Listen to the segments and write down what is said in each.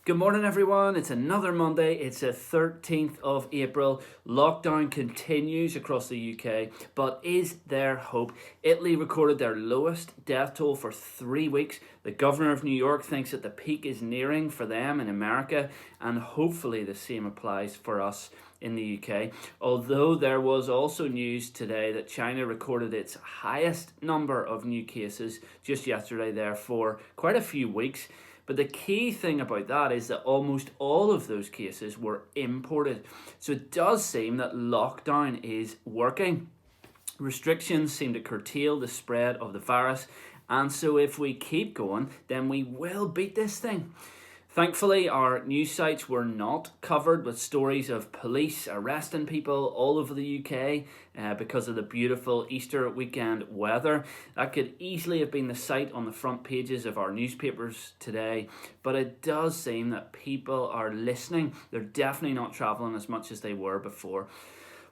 Good morning, everyone. It's another Monday. It's the 13th of April. Lockdown continues across the UK, but is there hope? Italy recorded their lowest death toll for 3 weeks. The governor of New York thinks that the peak is nearing for them in America, and hopefully the same applies for us in the UK. Although there was also news today that China recorded its highest number of new cases just yesterday there for quite a few weeks. But the key thing about that is that almost all of those cases were imported. So it does seem that lockdown is working. Restrictions seem to curtail the spread of the virus. And so if we keep going, then we will beat this thing. Thankfully, our news sites were not covered with stories of police arresting people all over the UK because of the beautiful Easter weekend weather. That could easily have been the site on the front pages of our newspapers today, but it does seem that people are listening. They're definitely not travelling as much as they were before.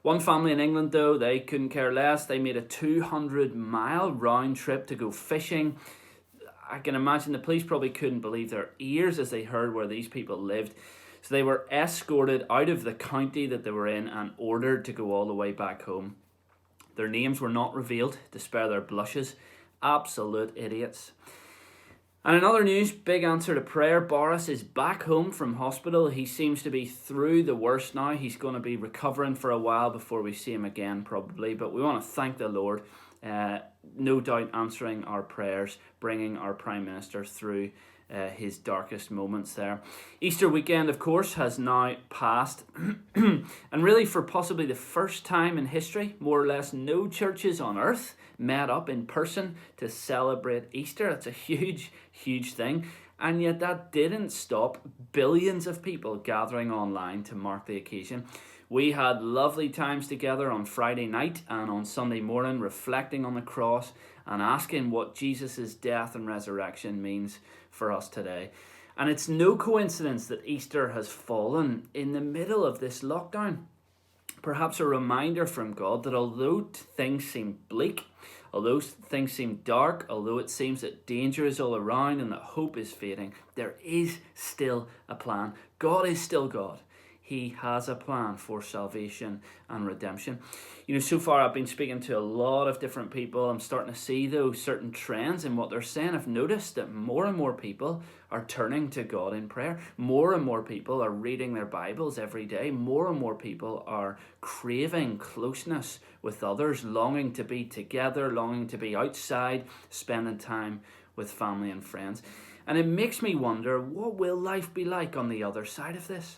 One family in England, though, they couldn't care less. They made a 200-mile round trip to go fishing. I can imagine the police probably couldn't believe their ears as they heard where these people lived. So they were escorted out of the county that they were in and ordered to go all the way back home. Their names were not revealed to spare their blushes. Absolute idiots. And in other news, big answer to prayer. Boris is back home from hospital. He seems to be through the worst now. He's going to be recovering for a while before we see him again, probably. But we want to thank the Lord. No doubt answering our prayers, bringing our Prime Minister through his darkest moments there. Easter weekend, of course, has now passed. And really, for possibly the first time in history, more or less no churches on earth met up in person to celebrate Easter. It's a huge, huge thing. And yet that didn't stop billions of people gathering online to mark the occasion. We had lovely times together on Friday night and on Sunday morning, reflecting on the cross and asking what Jesus' death and resurrection means for us today. And it's no coincidence that Easter has fallen in the middle of this lockdown. Perhaps a reminder from God that although things seem bleak, although things seem dark, although it seems that danger is all around and that hope is fading, there is still a plan. God is still God. He has a plan for salvation and redemption. So far I've been speaking to a lot of different people. I'm starting to see those certain trends in what they're saying. I've noticed that more and more people are turning to God in prayer. More and more people are reading their Bibles every day. More and more people are craving closeness with others, longing to be together, longing to be outside, spending time with family and friends. And it makes me wonder, what will life be like on the other side of this?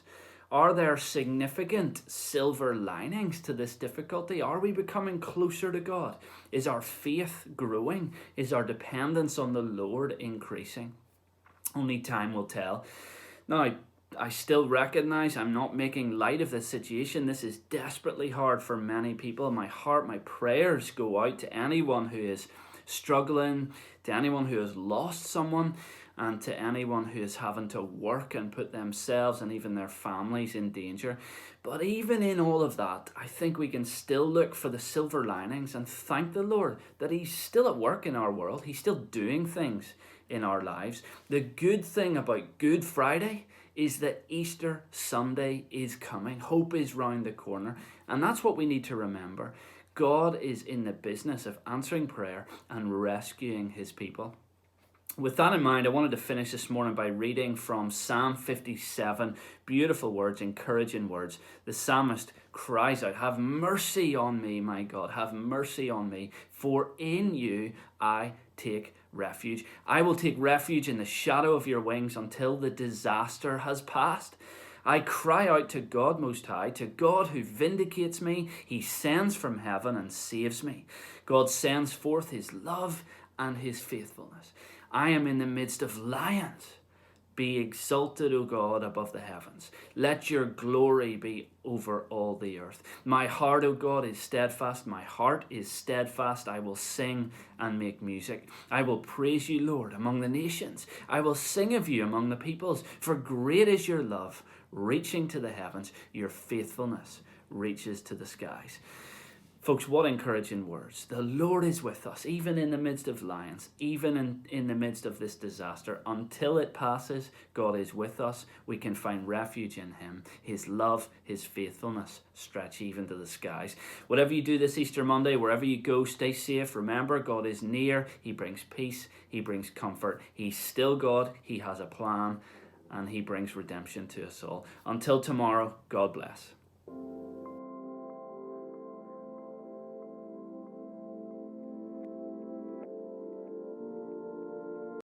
Are there significant silver linings to this difficulty? Are we becoming closer to God? Is our faith growing? Is our dependence on the Lord increasing? Only time will tell. Now, I still recognize I'm not making light of this situation. This is desperately hard for many people. My heart, my prayers go out to anyone who is struggling, to anyone who has lost someone, and to anyone who is having to work and put themselves and even their families in danger. But even in all of that, I think we can still look for the silver linings and thank the Lord that He's still at work in our world. He's still doing things in our lives. The good thing about Good Friday is that Easter Sunday is coming. Hope is round the corner. And that's what we need to remember. God is in the business of answering prayer and rescuing His people. With that in mind, I wanted to finish this morning by reading from Psalm 57. Beautiful words, encouraging words. The psalmist cries out, "Have mercy on me, my God, have mercy on me, for in you I take refuge. I will take refuge in the shadow of your wings until the disaster has passed. I cry out to God Most High, to God who vindicates me. He sends from heaven and saves me. God sends forth His love and His faithfulness. I am in the midst of lions. Be exalted, O God, above the heavens. Let your glory be over all the earth. My heart, O God, is steadfast. My heart is steadfast. I will sing and make music. I will praise you, Lord, among the nations. I will sing of you among the peoples. For great is your love, reaching to the heavens. Your faithfulness reaches to the skies." Folks, what encouraging words. The Lord is with us, even in the midst of lions, even in the midst of this disaster. Until it passes, God is with us. We can find refuge in him. His love, his faithfulness stretch even to the skies. Whatever you do this Easter Monday, wherever you go, stay safe. Remember, God is near. He brings peace. He brings comfort. He's still God. He has a plan, and he brings redemption to us all. Until tomorrow, God bless.